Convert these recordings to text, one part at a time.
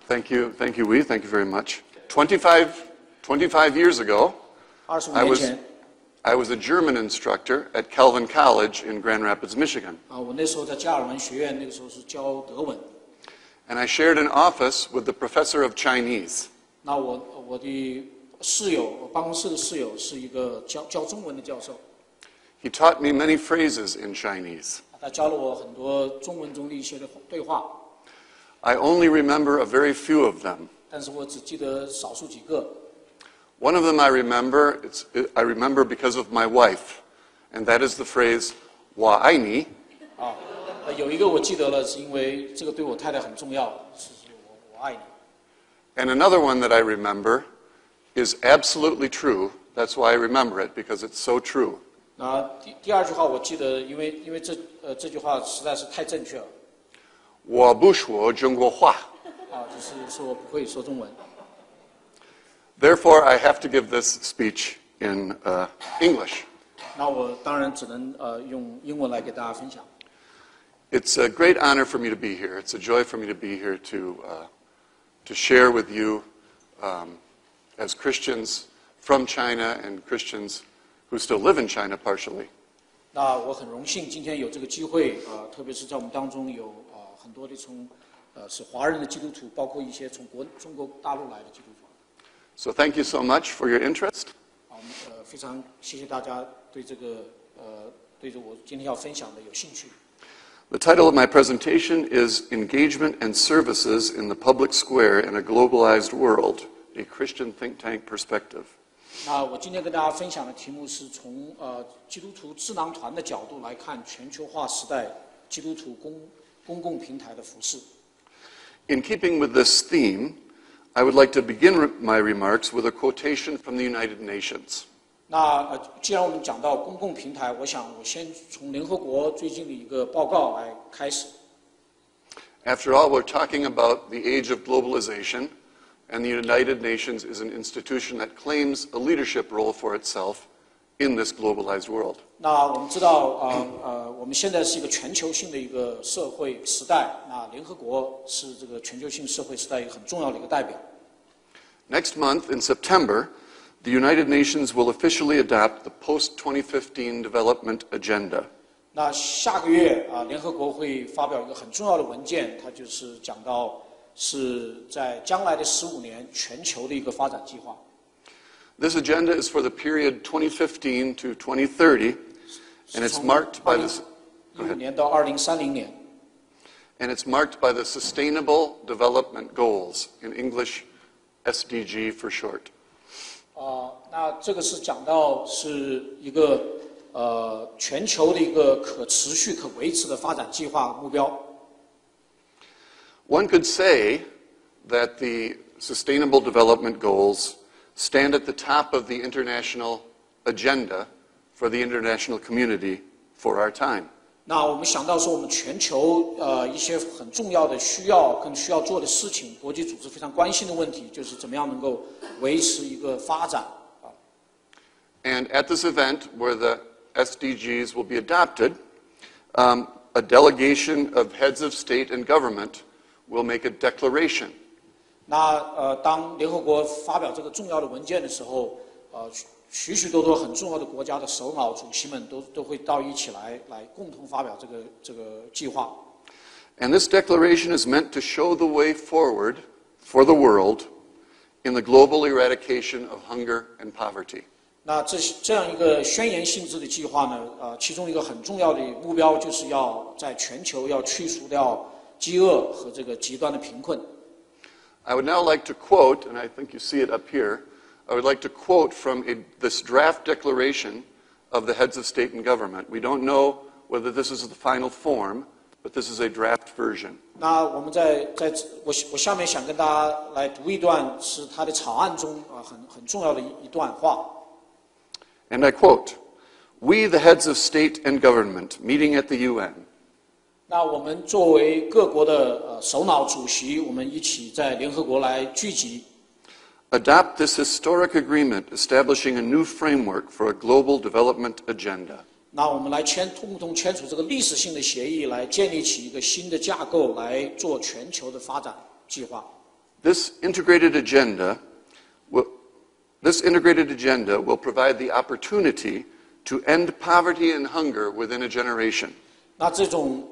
Thank you, Wee. Thank you very much. 25 years ago, 25年前 I was a German instructor at Calvin College in Grand Rapids, Michigan. 我那时候在加尔文学院，那个时候是教德文。And I shared an office with the professor of Chinese. 那我的室友，我办公室的室友是一个教中文的教授。He taught me many phrases in Chinese. 他教了我很多中文中的一些的对话。I only remember a very few of them. 但是我只记得少数几个。One of them I remember because of my wife, and that is the phrase, 我爱你. 有一个我记得了，是因为这个对我太太很重要，是我爱你。And another one that I remember is absolutely true. That's why I remember it, because it's so true. 那第二句话我记得，因为这句话实在是太正确了。我不说中国话。就是说我不会说中文。Therefore, I have to give this speech in English. 那我当然只能用英文来给大家分享。It's a great honor for me to be here. It's a joy for me to be here to share with you as Christians from China and Christians who still live in China partially. 那我很荣幸今天有这个机会特别是在我们当中有很多的是华人的基督徒，包括一些从中国大陆来的基督徒。So thank you so much for your interest. 非常谢谢大家对这个对着我今天要分享的有兴趣。The title of my presentation is Engagement and Services in the Public Square in a Globalized World, a Christian Think Tank Perspective. 那我今天跟大家分享的题目是从基督徒智囊团的角度来看全球化时代基督徒公共平台的服事。In keeping with this theme, I would like to begin my remarks with a quotation from the United Nations. 那既然我们讲到公共平台，我想我先从联合国最近的一个报告来开始。After all, we're talking about the age of globalization, and the United Nations is an institution that claims a leadership role for itself in this globalized world. 那我们知道，我们现在是一个全球性的一个社会时代，那联合国是这个全球性社会时代一个很重要的一个代表。Next month, in September, the United Nations will officially adopt the post-2015 development agenda. 那下个月联合国会发表一个很重要的文件，它就是讲到是在将来的15年全球的一个发展计划。This agenda is for the period 2015 to 2030, and it's marked by this. 2015年到2030年。And it's marked by the Sustainable Development Goals, in English, SDG for short. 那这个是讲到是一个全球的一个可持续、可维持的发展计划目标。One could say that the Sustainable Development Goals stand at the top of the international agenda for the international community for our time. 那我们想到说，我们全球一些很重要的需要做的事情，国际组织非常关心的问题，就是怎么样能够维持一个发展。And at this event, where the SDGs will be adopted, a delegation of heads of state and government will make a declaration. 那当联合国发表这个重要的文件的时候，许许多多很重要的国家的首脑、主席们都会到一起来共同发表这个计划。And this declaration is meant to show the way forward for the world in the global eradication of hunger and poverty. 那这样一个宣言性质的计划呢，其中一个很重要的目标就是要在全球要去除掉饥饿和这个极端的贫困。I would now like to quote, and I think you see it up here, I would like to quote from this draft declaration of the heads of state and government. We don't know whether this is the final form, but this is a draft version. 那我们我下面想跟大家来读一段是他的草案中很重要的一段话。And I quote, "We, the heads of state and government, meeting at the UN." 那我们作为各国的首脑、主席，我们一起在联合国来聚集。Adopt this historic agreement establishing a new framework for a global development agenda. 那我们来共同签署这个历史性的协议，来建立起一个新的架构，来做全球的发展计划。This integrated agenda will provide the opportunity to end poverty and hunger within a generation. 那这种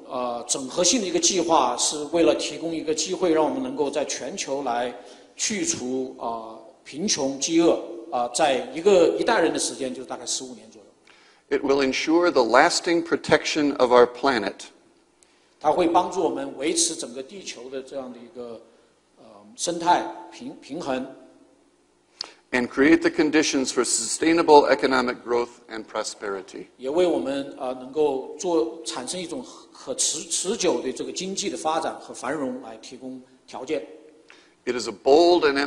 整合性的一个计划，是为了提供一个机会，让我们能够在全球来去除贫穷、饥饿在一代人的时间，就大概15年左右。It will ensure the lasting protection of our planet. 它会帮助我们维持整个地球的这样的一个生态平衡。And create the conditions for sustainable economic growth and prosperity. 也为我们能够产生一种可持久的这个经济的发展和繁荣来提供条件。It is a bold and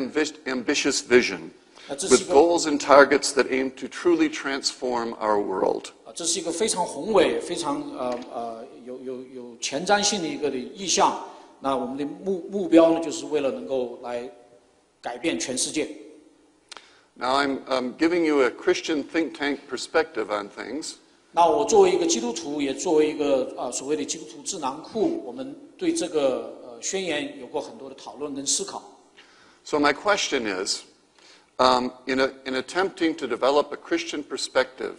ambitious vision with goals and targets that aim to truly transform our world. 这是一个非常宏伟、非常有前瞻性的一个意向。那我们的目标呢，就是为了能够来改变全世界。Now I'm giving you a Christian think tank perspective on things. 那我作为一个基督徒，也作为一个所谓的基督徒智囊库，我们对这个宣言有过很多的讨论跟思考。So my question is, in attempting to develop a Christian perspective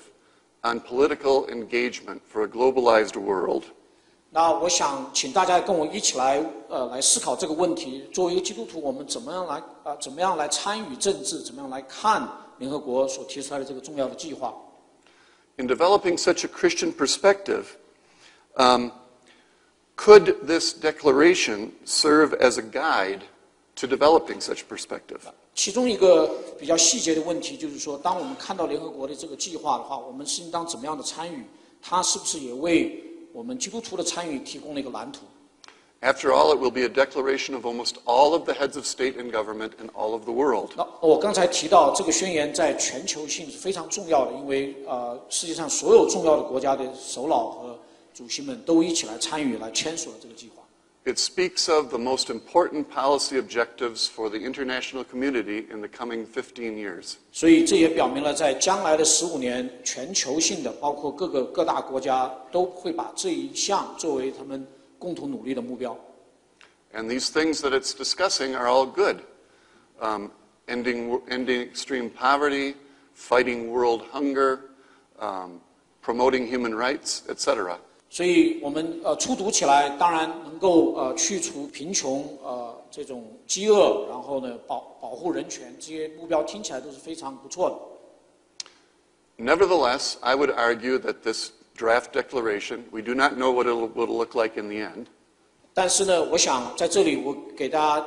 on political engagement for a globalized world. 那我想请大家跟我一起来思考这个问题。作为一个基督徒，我们怎么样来参与政治？怎么样来看联合国所提出来的这个重要的计划？ In developing such a Christian perspective, could this declaration serve as a guide to developing such perspective? 其中一个比较细节的问题就是说，当我们看到联合国的这个计划的话，我们是应当怎么样的参与？它是不是也为我们基督徒的参与提供了一个蓝图？ After all, it will be a declaration of almost all of the heads of state and government in all of the world. 那我刚才提到这个宣言在全球性是非常重要的，因为世界上所有重要的国家的首脑和主席们都一起来参与来签署了这个计划。 It speaks of the most important policy objectives for the international community in the coming 15 years. 所以这也表明了，在将来的15年，全球性的，包括各大国家都会把这一项作为他们共同努力的目标。 And these things that it's discussing are all good. Ending extreme poverty, fighting world hunger, promoting human rights, etc. 所以我们初读起来，当然能够去除贫穷，这种饥饿，然后呢保护人权，这些目标听起来都是非常不错的。 Nevertheless, I would argue that this draft declaration, we do not know what it will look like in the end. 但是呢，我想在这里我给大家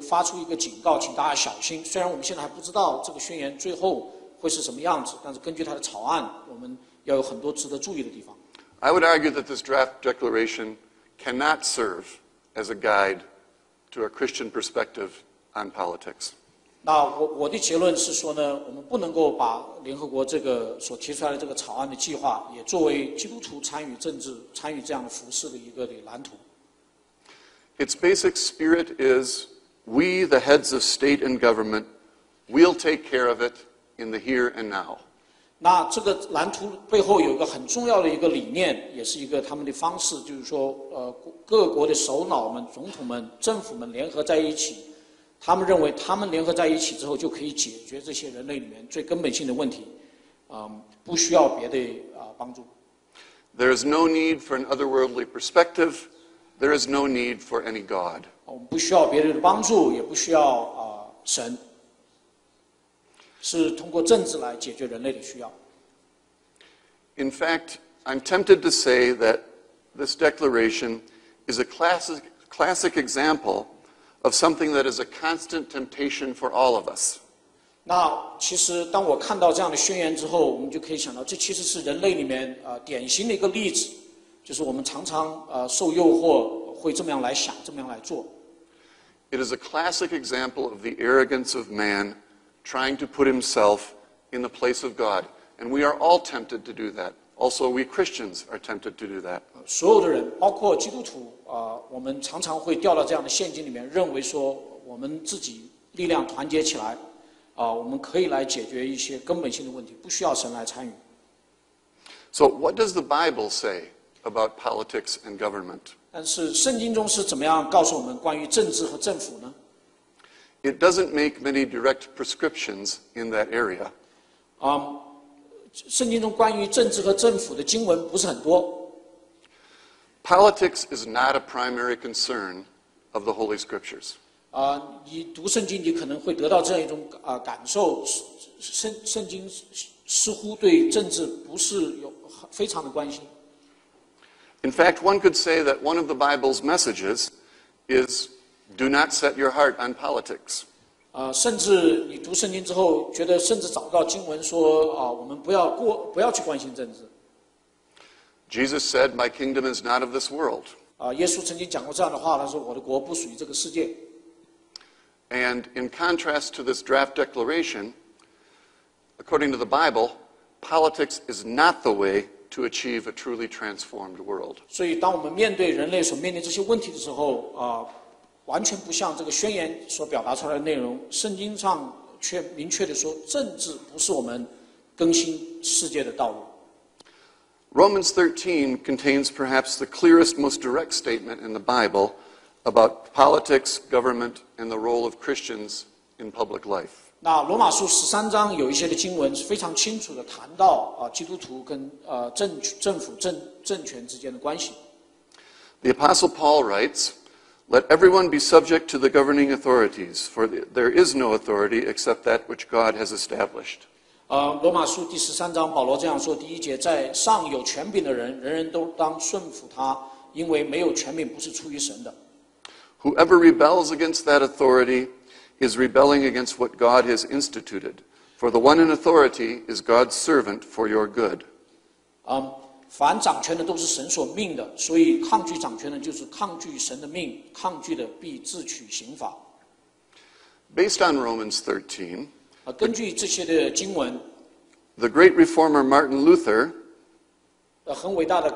发出一个警告，请大家小心。虽然我们现在还不知道这个宣言最后会是什么样子，但是根据它的草案，我们要有很多值得注意的地方。 I would argue that this draft declaration cannot serve as a guide to a Christian perspective on politics. 那我的结论是说呢，我们不能够把联合国这个所提出来的这个草案的计划，也作为基督徒参与政治、参与这样的服事的一个蓝图。 Its basic spirit is, we, the heads of state and government, will take care of it in the here and now. 那这个蓝图背后有一个很重要的一个理念，也是一个他们的方式，就是说，各国的首脑们、总统们、政府们联合在一起，他们认为他们联合在一起之后，就可以解决这些人类里面最根本性的问题，不需要别的帮助。There is no need for an otherworldly perspective. There is no need for any God. 我们不需要别人的帮助，也不需要神，是通过政治来解决人类的需要。 In fact, I'm tempted to say that this declaration is a classic example of something that is a constant temptation for all of us. 那其实当我看到这样的宣言之后，我们就可以想到，这其实是人类里面典型的一个例子，就是我们常常受诱惑，会这么样来想，这么样来做。 It is a classic example of the arrogance of man trying to put himself in the place of God. And we are all tempted to do that. Also, we Christians are tempted to do that. 所有的人，包括基督徒，我们常常会掉到这样的陷阱里面，认为说我们自己力量团结起来，我们可以来解决一些根本性的问题，不需要神来参与。 So, what does the Bible say about politics and government? 但是圣经中是怎么样告诉我们关于政治和政府呢？ it doesn't make many direct prescriptions in that area. 圣经中关于政治和政府的经文不是很多。Politics is not a primary concern of the Holy Scriptures. 你读圣经，你可能会得到这样一种感受，圣经似乎对政治不是有非常的关心。In fact, one could say that one of the Bible's messages is, do not set your heart on politics. 甚至你读圣经之后，觉得甚至找不到经文说我们不要去关心政治。Jesus said, "My kingdom is not of this world." 耶稣曾经讲过这样的话，他说：“我的国不属于这个世界。” And in contrast to this draft declaration, according to the Bible, politics is not the way to achieve a truly transformed world. 所以，当我们面对人类所面临这些问题的时候，完全不像这个宣言所表达出来的内容。圣经上却明确地说，政治不是我们更新世界的道路。Romans 13 contains perhaps the clearest, most direct statement in the Bible about politics, government, and the role of Christians in public life. 那罗马书13章有一些的经文是非常清楚地谈到基督徒跟政府政权之间的关系。The Apostle Paul writes, "Let everyone be subject to the governing authorities, for there is no authority except that which God has established." 罗马书第13章，保罗这样说：第1节，在上有权柄的人，人人都当顺服他，因为没有权柄不是出于神的。Whoever rebels against that authority is rebelling against what God has instituted. For the one in authority is God's servant for your good. 凡掌权的都是神所命的，所以抗拒掌权的，就是抗拒神的命，抗拒的必自取刑罚。Based on Romans 13, 根据这些的经文， the great reformer Martin Luther 很伟大的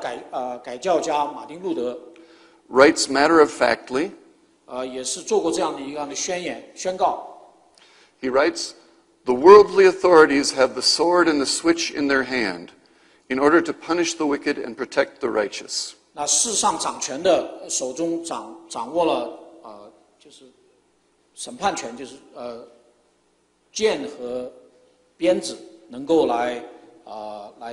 改教家马丁路德 writes matter-of-factly, 也是做过这样的一个宣告。He writes, "The worldly authorities have the sword and the switch in their hand in order to punish the wicked and protect the righteous." 那世上掌权的手中掌握了就是审判权，就是剑和鞭子，能够来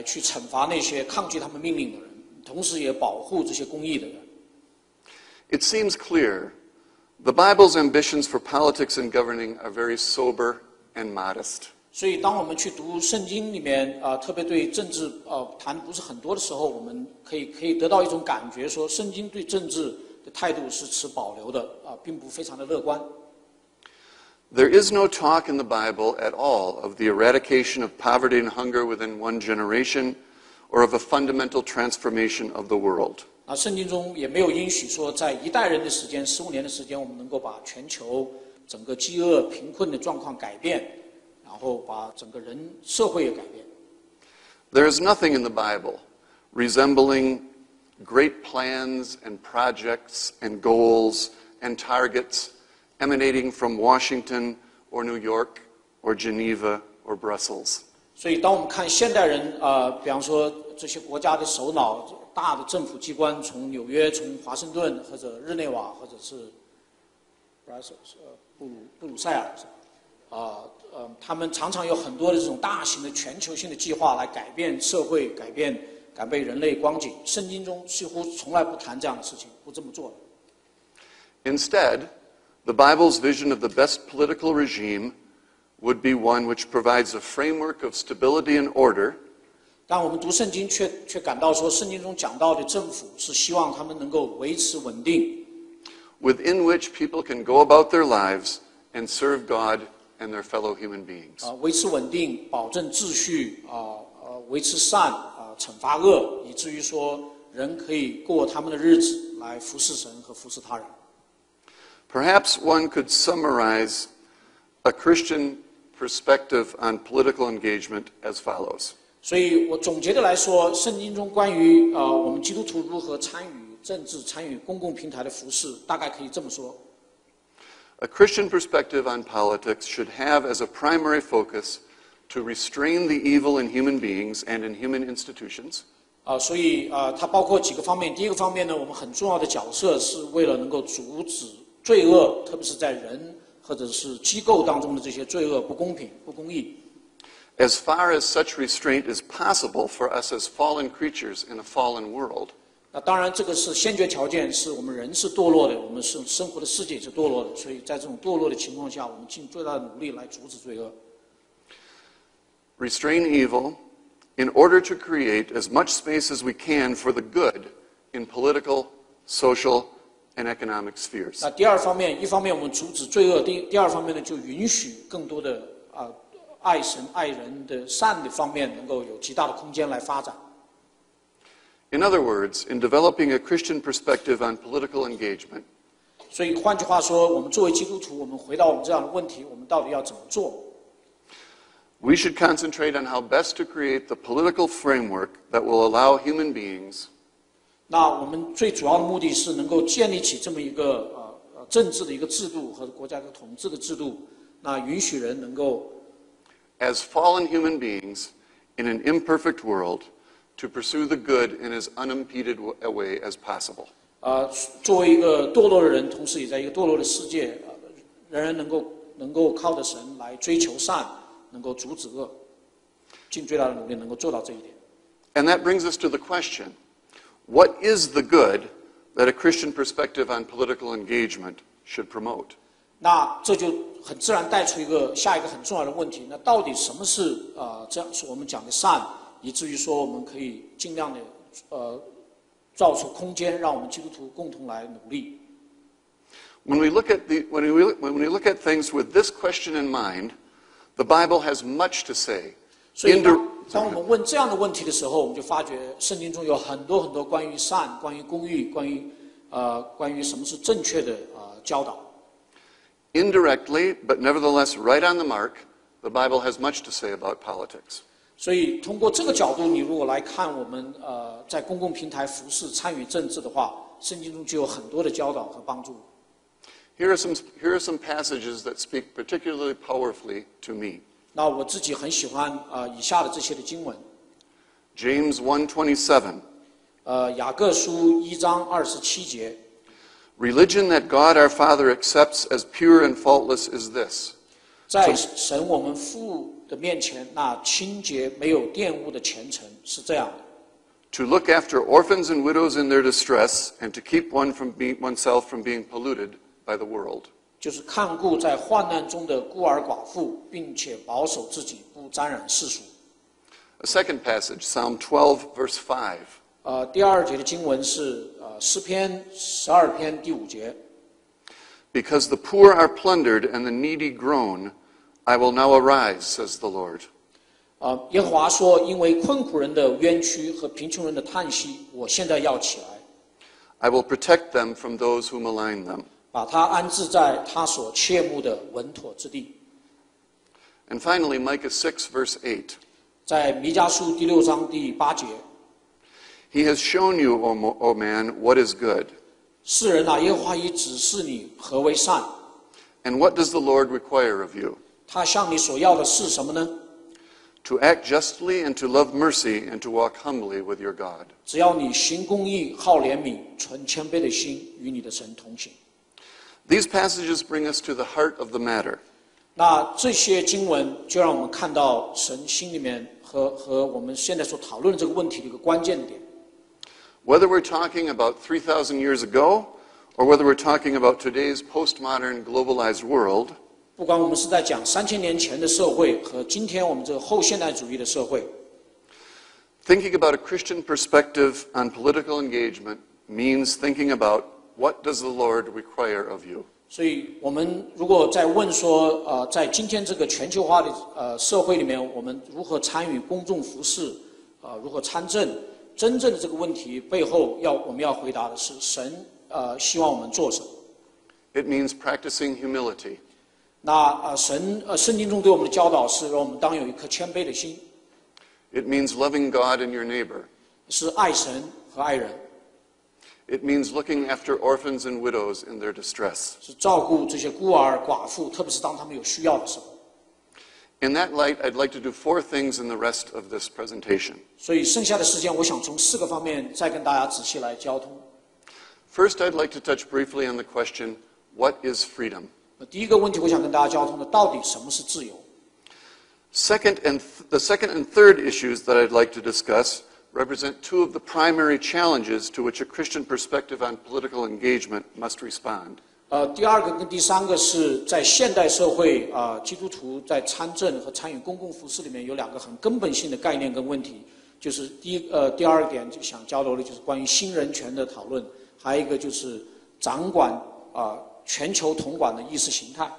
去惩罚那些抗拒他们命令的人，同时也保护这些公义的人。It seems clear the Bible's ambitions for politics and governing are very sober and modest. 所以，当我们去读圣经里面特别对政治谈不是很多的时候，我们可以得到一种感觉，说圣经对政治的态度是持保留的并不非常的乐观。There is no talk in the Bible at all of the eradication of poverty and hunger within one generation, or of a fundamental transformation of the world. 圣经中也没有应许说，在一代人的时间，15年的时间，我们能够把全球整个饥饿、贫困的状况改变，然后把整个社会也改变。There is nothing in the Bible resembling great plans and projects and goals and targets emanating from Washington or New York or Geneva or Brussels. 所以，当我们看现代人比方说这些国家的首脑、大的政府机关，从纽约、从华盛顿或者日内瓦，或者是布鲁塞尔，他们常常有很多的这种大型的全球性的计划来改变社会、改变人类光景。圣经中似乎从来不谈这样的事情，不这么做的。Instead, the Bible's vision of the best political regime would be one which provides a framework of stability and order. 但我们读圣经却感到说，圣经中讲到的政府是希望他们能够维持稳定， within which people can go about their lives and serve God and their fellow human beings. 维持稳定，保证秩序，维持善，惩罚恶，以至于说人可以过他们的日子来服侍神和服侍他人。Perhaps one could summarize a Christian perspective on political engagement as follows. 所以我总结的来说，圣经中关于我们基督徒如何参与政治、参与公共平台的服事，大概可以这么说。A Christian perspective on politics should have as a primary focus to restrain the evil in human beings and in human institutions. 所以它包括几个方面。第一个方面呢，我们很重要的角色是为了能够阻止罪恶，特别是在人或者是机构当中的这些罪恶、不公平、不公义。As far as such restraint is possible for us as fallen creatures in a fallen world. 那当然，这个是先决条件，是我们人是堕落的，我们是生活的世界也是堕落的，所以在这种堕落的情况下，我们尽最大的努力来阻止罪恶。Restrain evil in order to create as much space as we can for the good in political, social, and economic spheres. 那第二方面，一方面我们阻止罪恶，第二方面呢，就允许更多的爱神爱人的善的方面能够有极大的空间来发展。In other words, in developing a Christian perspective on political engagement, 所以换句话说，我们作为基督徒，我们回到我们这样的问题，我们到底要怎么做？ we should concentrate on how best to create the political framework that will allow human beings 那我们最主要的目的是能够建立起这么一个政治的一个制度和国家的统治的制度，那允许人能够 as fallen human beings in an imperfect world to pursue the good in as unimpeded a way as possible. 作为一个堕落的人，同时也在一个堕落的世界，人人能够靠着神来追求善，能够阻止恶，尽最大的努力能够做到这一点。And that brings us to the question, what is the good that a Christian perspective on political engagement should promote? 那这就很自然带出下一个很重要的问题，那到底什么是这样是我们讲的善，以至于说我们可以尽量的造出空间，让我们基督徒共同来努力。When we look at things with this question in mind, the Bible has much to say. 所以当我们问这样的问题的时候，我们就发觉圣经中有很多很多关于善、关于公义、关于什么是正确的教导。Indirectly, but nevertheless right on the mark, the Bible has much to say about politics. 所以通过这个角度，你如果来看我们在公共平台服事参与政治的话，圣经中就有很多的教导和帮助。Here are some passages that speak particularly powerfully to me. 那我自己很喜欢以下的这些的经文。James 1:27. 雅各书1章27节。Religion that God our Father accepts as pure and faultless is this. 在神我们父的面前，那清洁没有玷污的虔诚是这样的。To look after orphans and widows in their distress, and to keep oneself from being polluted by the world. 就是看顾在患难中的孤儿寡妇，并且保守自己不沾染世俗。A second passage, Psalm 12, verse 5. 第二节的经文是诗篇12篇第5节。Because the poor are plundered and the needy groan, I will now arise, says the Lord. 耶和华说：“因为困苦人的冤屈和贫穷人的叹息，我现在要起来。” I will protect them from those who malign them. 把他安置在他所切慕的稳妥之地。And finally, Micah 6, verse 8. 在弥迦书第6章第8节。He has shown you, O man, what is good. 世人啊，耶和华已指示你何为善。And what does the Lord require of you? 他向你所要的是什么呢？ To act justly and to love mercy and to walk humbly with your God. 只要你行公义、好怜悯、存谦卑的心，与你的神同行。These passages bring us to the heart of the matter. 那这些经文就让我们看到神心里面和我们现在所讨论的这个问题的一个关键点。Whether we're talking about 3,000 years ago, or whether we're talking about today's postmodern globalized world, 不管我们是在讲3000年前的社会和今天我们这个后现代主义的社会， thinking about a Christian perspective on political engagement means thinking about what does the Lord require of you. 所以我们如果在问说，在今天这个全球化的社会里面，我们如何参与公众服事，如何参政，真正的这个问题背后我们要回答的是神希望我们做什么。It means practicing humility. 那圣经中对我们的教导是让我们当有一颗谦卑的心。It means loving God and your neighbor. 是爱神和爱人。It means looking after orphans and widows in their distress. 是照顾这些孤儿寡妇，特别是当他们有需要的时候。In that light, I'd like to do 4 things in the rest of this presentation. 所以剩下的时间，我想从4个方面再跟大家仔细来交通。First, I'd like to touch briefly on the question, what is freedom? 第一个问题，我想跟大家交通的，到底什么是自由？ The second and third issues that I'd like to discuss represent two of the primary challenges to which a Christian perspective on political engagement must respond. 第二个跟第三个是在现代社会基督徒在参政和参与公共服事里面有两个很根本性的概念跟问题，就是第二点就想交流的就是关于新人权的讨论，还有一个就是掌管全球统管的意识形态。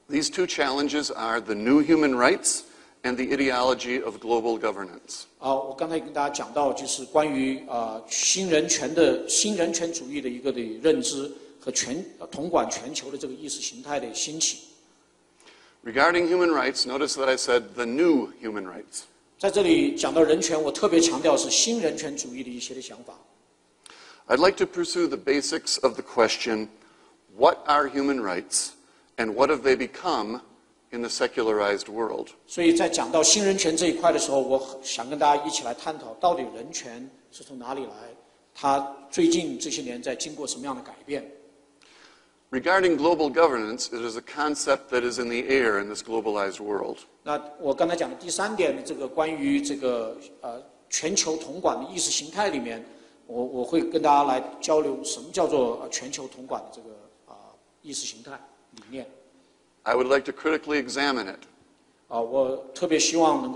These two challenges are the new human rights and the ideology of global governance. 我刚才跟大家讲到，就是关于新人权主义的一个的认知和统管全球的这个意识形态的兴起。Regarding human rights, notice that I said the new human rights. 在这里讲到人权，我特别强调是新人权主义的一些的想法。I'd like to pursue the basics of the question, what are human rights and what have they become in the secularized world? 所以在讲到新人权这一块的时候，我想跟大家一起来探讨，到底人权是从哪里来？它最近这些年在经过什么样的改变？ Regarding global governance, it is a concept that is in the air in this globalized world. 那我刚才讲的第三点，这个关于这个全球统管的意识形态里面，我会跟大家来交流什么叫做全球统管的这个意识形态理念。 I would like to critically examine it. 我特别希望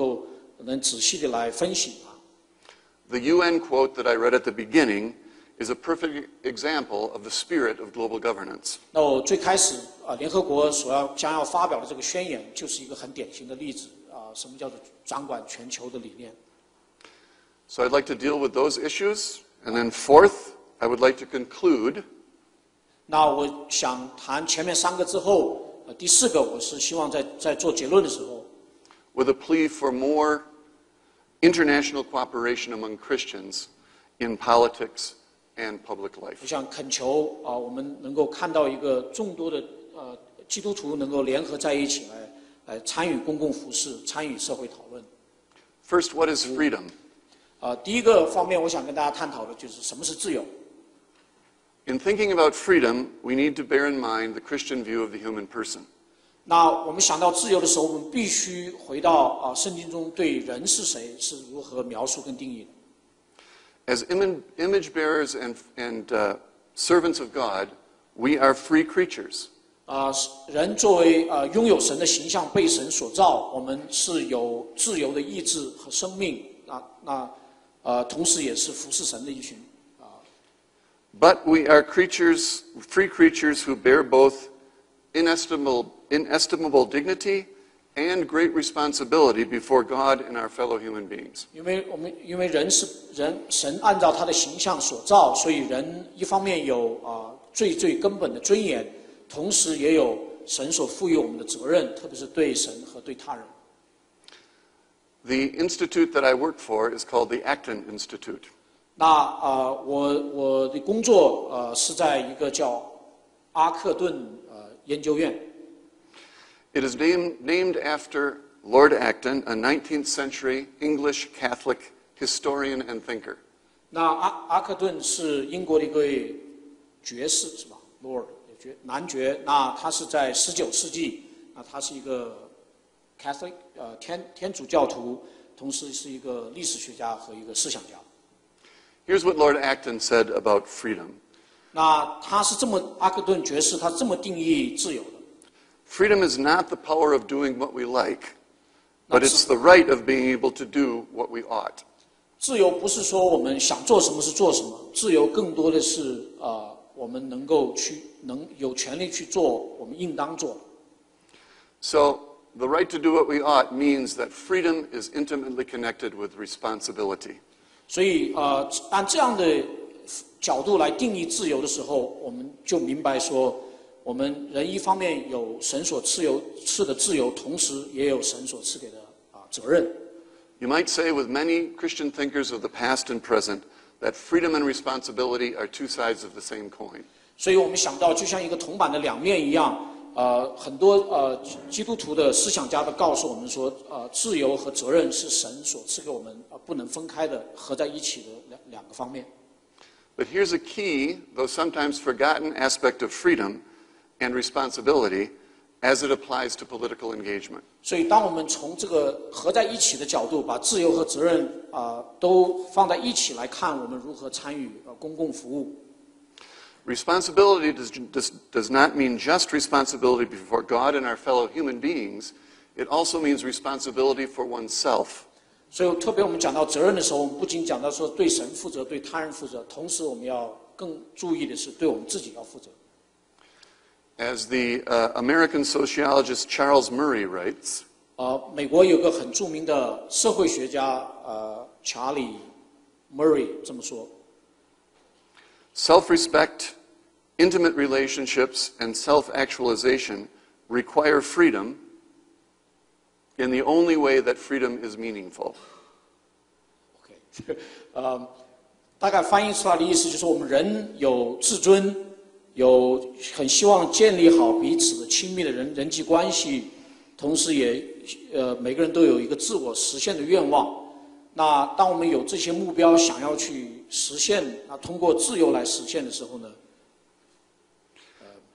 能仔细的来分析它。 The UN quote that I read at the beginning is a perfect example of the spirit of global governance. 那我最开始联合国将要发表的这个宣言，就是一个很典型的例子什么叫做掌管全球的理念？ So I'd like to deal with those issues, and then fourth, I would like to conclude. 那我想谈前面三个之后，第四个我是希望在做结论的时候 with a plea for more international cooperation among Christians in politics and public life. 我想恳求我们能够看到一个众多的基督徒能够联合在一起来参与公共服事，参与社会讨论。 First, what is freedom? 第一个方面，我想跟大家探讨的就是什么是自由。 In thinking about freedom, we need to bear in mind the Christian view of the human person. 那我们想到自由的时候，我们必须回到圣经中对人是谁是如何描述跟定义的。 As image bearers and servants of God, we are free creatures. 人作为拥有神的形象，被神所造，我们是有自由的意志和生命。同时也是服侍神的一群。 But we are creatures, free creatures who bear both inestimable dignity and great responsibility before God and our fellow human beings. 因为人是神按照他的形象所造，所以人一方面有最根本的尊严，同时也有神所赋予我们的责任，特别是对神和对他人。 The institute that I work for is called the Acton Institute. 那我的工作是在一个叫阿克顿研究院。 It is named after Lord Acton, a 19th century English Catholic historian and thinker. 那阿克顿是英国的一位爵士，是吧 ？Lord 男爵。那他是在19世纪，那他是一个 Catholic 天主教徒，同时是一个历史学家和一个思想家。 Here's what Lord Acton said about freedom. 那阿克顿爵士他这么定义自由的。 Freedom is not the power of doing what we like, but it's the right of being able to do what we ought. 自由不是说我们想做什么是做什么，自由更多的是我们能有权利去做我们应当做的。 So the right to do what we ought means that freedom is intimately connected with responsibility. 所以按这样的角度来定义自由的时候，我们就明白说，我们人一方面有神所赐的自由，同时也有神所赐给的责任。 You might say with many Christian thinkers of the past and present that freedom and responsibility are two sides of the same coin. 所以我们想到，就像一个铜板的两面一样，很多基督徒的思想家都告诉我们说，自由和责任是神所赐给我们不能分开的，合在一起的两个方面。 But here's a key, though sometimes forgotten, aspect of freedom, and responsibility as it applies to political engagement. 所以，当我们从这个合在一起的角度，把自由和责任都放在一起来看，我们如何参与公共服务。Responsibility does not mean just responsibility before God and our fellow human beings. It also means responsibility for oneself. 所以，特别我们讲到责任的时候，我们不仅讲到说对神负责、对他人负责，同时我们要更注意的是对我们自己要负责。As the American sociologist Charles Murray writes, 美国有个很著名的社会学家查理 Murray 这么说 self-respect, intimate relationships, and self-actualization require freedom in the only way that freedom is meaningful. OK 大概翻译出来的意思就是我们人有自尊，有很希望建立好彼此的亲密的人际关系，同时也每个人都有一个自我实现的愿望。那当我们有这些目标想要去实现，那通过自由来实现的时候呢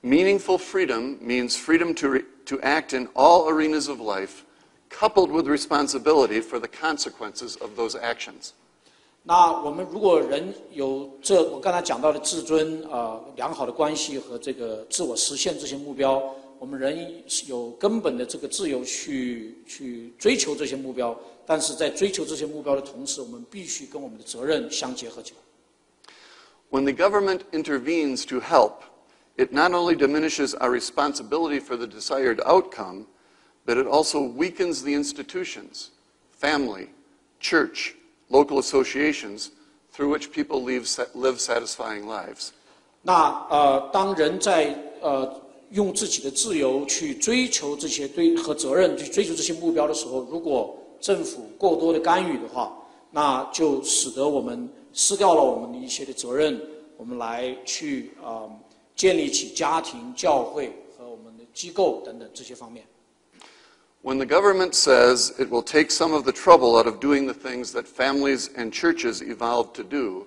？Meaningful freedom means freedom to act in all arenas of life, coupled with responsibility for the consequences of those actions. 那我们如果人有我刚才讲到的自尊良好的关系和这个自我实现这些目标，我们人有根本的这个自由去追求这些目标，但是在追求这些目标的同时，我们必须跟我们的责任相结合起来。When the government intervenes to help, it not only diminishes our responsibility for the desired outcome, but it also weakens the institutions, family, church, local associations through which people live satisfying lives. 那当人在用自己的自由去追求这些和责任去追求这些目标的时候，如果政府过多的干预的话，那就使得我们失掉了我们的一些的责任，我们来去建立起家庭、教会和我们的机构等等这些方面。When the government says it will take some of the trouble out of doing the things that families and churches evolved to do,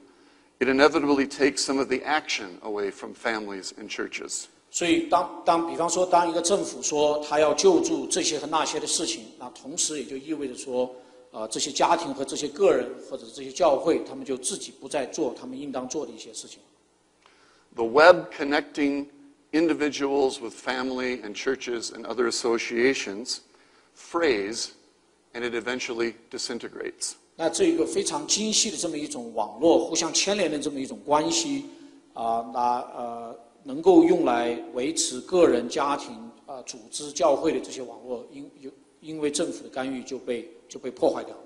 it inevitably takes some of the action away from families and churches. 所以比方说，当一个政府说他要救助这些和那些的事情，那同时也就意味着说，这些家庭和这些个人或者这些教会，他们就自己不再做他们应当做的一些事情。The web connecting individuals with family and churches and other associations frays, and it eventually disintegrates. 那这一个非常精细的这么一种网络，互相牵连的这么一种关系，能够用来维持个人、家庭、组织、教会的这些网络，因为政府的干预就被破坏掉。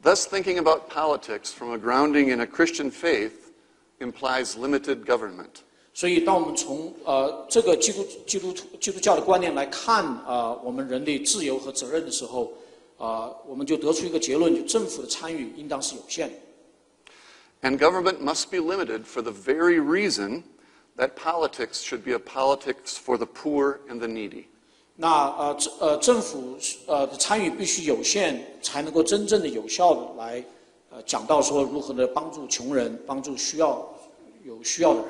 Thus, thinking about politics from a grounding in a Christian faith implies limited government. 所以，当我们从这个基督教的观念来看我们人的自由和责任的时候，我们就得出一个结论：就政府的参与应当是有限的。And government must be limited for the very reason that politics should be a politics for the poor and the needy. 那政府的参与必须有限，才能够真正的有效的来讲到说如何的帮助穷人，帮助有需要的人。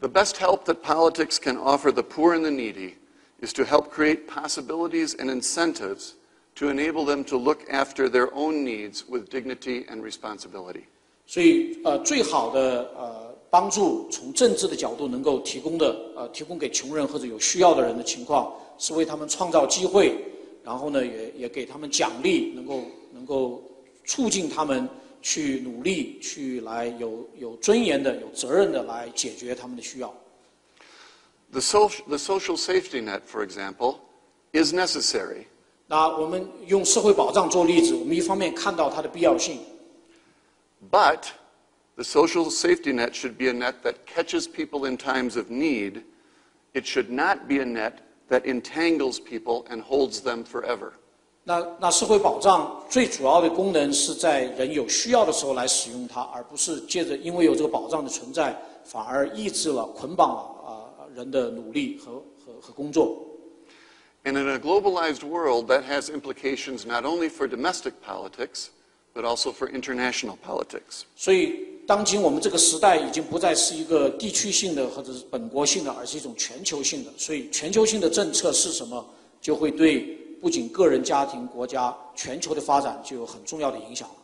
The best help that politics can offer the poor and the needy is to help create possibilities and incentives to enable them to look after their own needs with dignity and responsibility. 所以最好的帮助，从政治的角度能够提供给穷人或者有需要的人的情况，是为他们创造机会，然后呢也给他们奖励，能够促进他们去努力，去来有尊严的、有责任的来解决他们的需要。The social safety net, for example, is necessary. 那我们用社会保障做例子，我们一方面看到它的必要性 But the social safety net should be a net that catches people in times of need. It should not be a net that entangles people and holds them forever. 那社会保障最主要的功能是在人有需要的时候来使用它，而不是借着因为有这个保障的存在，反而抑制了、捆绑了人的努力和工作。And in a globalized world, that has implications not only for domestic politics, but also for international politics. 所以当今我们这个时代已经不再是一个地区性的或者是本国性的，而是一种全球性的。所以全球性的政策是什么，就会对不仅个人、家庭、国家、全球的发展就有很重要的影响了。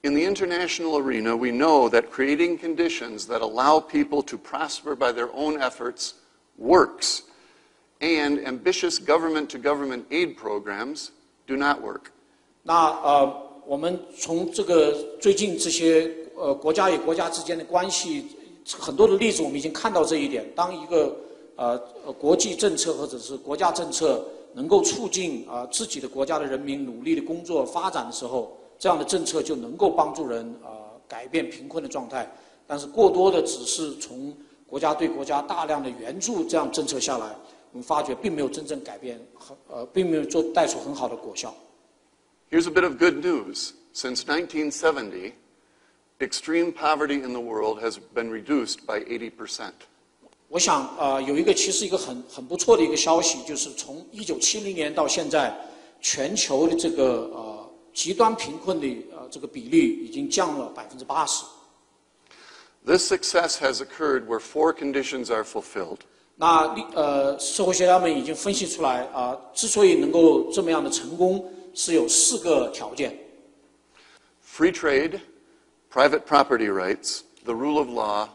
In the international arena, we know that creating conditions that allow people to prosper by their own efforts works, and ambitious government-to-government aid programs do not work. 那我们从这个最近这些国家与国家之间的关系，很多的例子我们已经看到这一点。当一个国际政策或者是国家政策能够促进自己的国家的人民努力的工作发展的时候，这样的政策就能够帮助人改变贫困的状态。但是过多的只是从国家对国家大量的援助这样政策下来，我们发觉并没有真正改变，并没有带出很好的果效。Here's a bit of good news. Since 1970, extreme poverty in the world has been reduced by 80%. 我想有其实一个很不错的一个消息，就是从1970年到现在，全球的这个极端贫困的这个比例已经降了80%。This success has occurred where 4 conditions are fulfilled. 那社会学家们已经分析出来之所以能够这么样的成功，是有4个条件。Free trade, private property rights, the rule of law,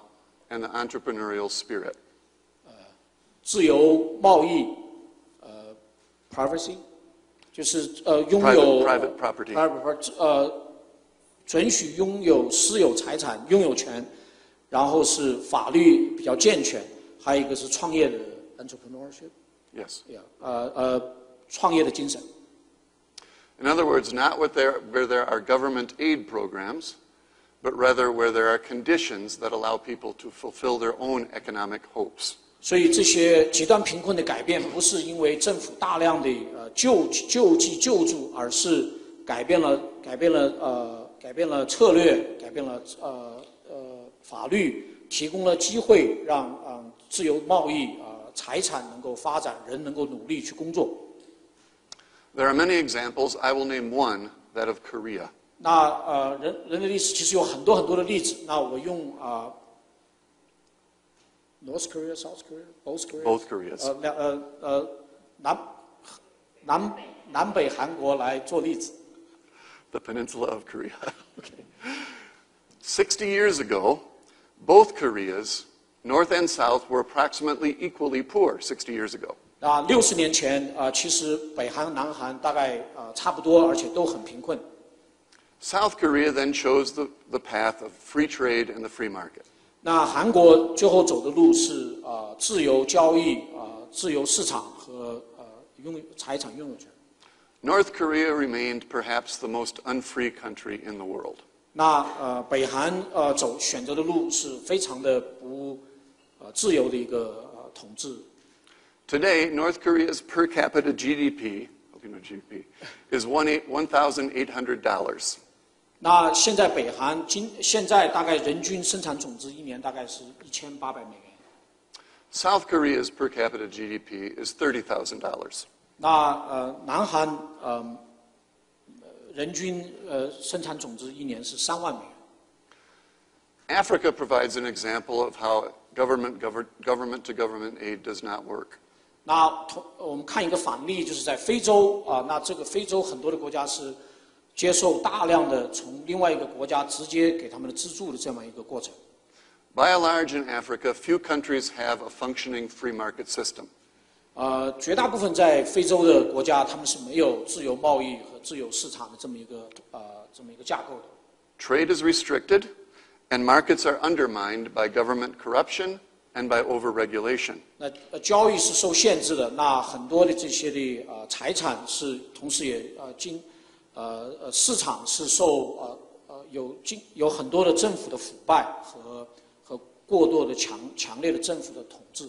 and the entrepreneurial spirit. 自由贸易privacy 就是拥有 private property. 准许拥有私有财产拥有权，然后是法律比较健全，还有一个是创业的 entrepreneurship. Yes. 创业的精神。In other words, not where there are government aid programs, but rather where there are conditions that allow people to fulfill their own economic hopes. 所以这些极端贫困的改变，不是因为政府大量的救济救助，而是改变了策略，改变了法律，提供了机会，让自由贸易财产能够发展，人能够努力去工作。There are many examples. I will name one, that of Korea. 那人类历史其实有很多很多的例子。那我用North Korea, South Korea, both Koreas. Both Koreas. 南北韩国来做例子。The peninsula of Korea. Okay. 60 years ago, both Koreas, North and South, were approximately equally poor 60 years ago. 60年前其实北韩、南韩大概差不多，而且都很贫困。South Korea then chose the path of free trade and the free market. 那韩国最后走的路是自由交易、自由市场和财产拥有权。North Korea remained perhaps the most unfree country in the world. 那北韩选择的路是非常的不自由的一个统治。Today, North Korea's per capita GDP, is $1,800. 那现在北韩现在大概人均生产总值一年大概是$1800。South Korea's per capita GDP is $30,000. 那南韩人均生产总值一年是3万美元。Africa provides an example of how government-to-government aid does not work. 那我们看一个反例，就是在非洲那这个非洲很多的国家是接受大量的从另外一个国家直接给他们的资助的这么一个过程。By and large in Africa, few countries have a functioning free market system. 绝大部分在非洲的国家，他们是没有自由贸易和自由市场的这么一个架构的。Trade is restricted, and markets are undermined by government corruption and by overregulation. 那交易是受限制的，那很多的这些的财产是，同时也市场是受有很多的政府的腐败和过多的强烈的政府的统治。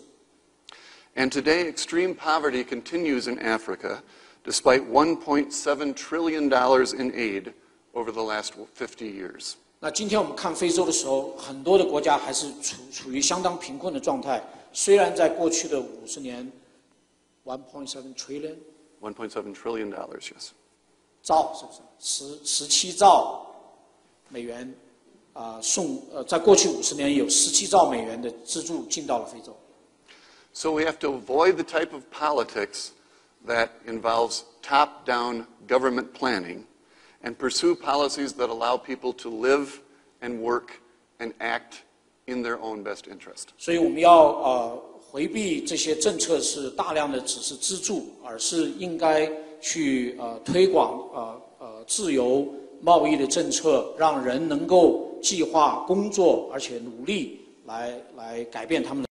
And today, extreme poverty continues in Africa, despite $1.7 trillion in aid over the last 50 years. 那今天我们看非洲的时候，很多的国家还是处于相当贫困的状态。虽然在过去的50年 ，1.7 trillion。$1.7 trillion, yes. 兆是不是？17兆美元在过去50年有17兆美元的资助进到了非洲。So we have to avoid the type of politics that involves top-down government planning and pursue policies that allow people to live and work and act in their own best interest. 所以我们要回避这些政策是大量的只是资助，而是应该去推广自由贸易的政策，让人能够计划工作，而且努力来改变他们的。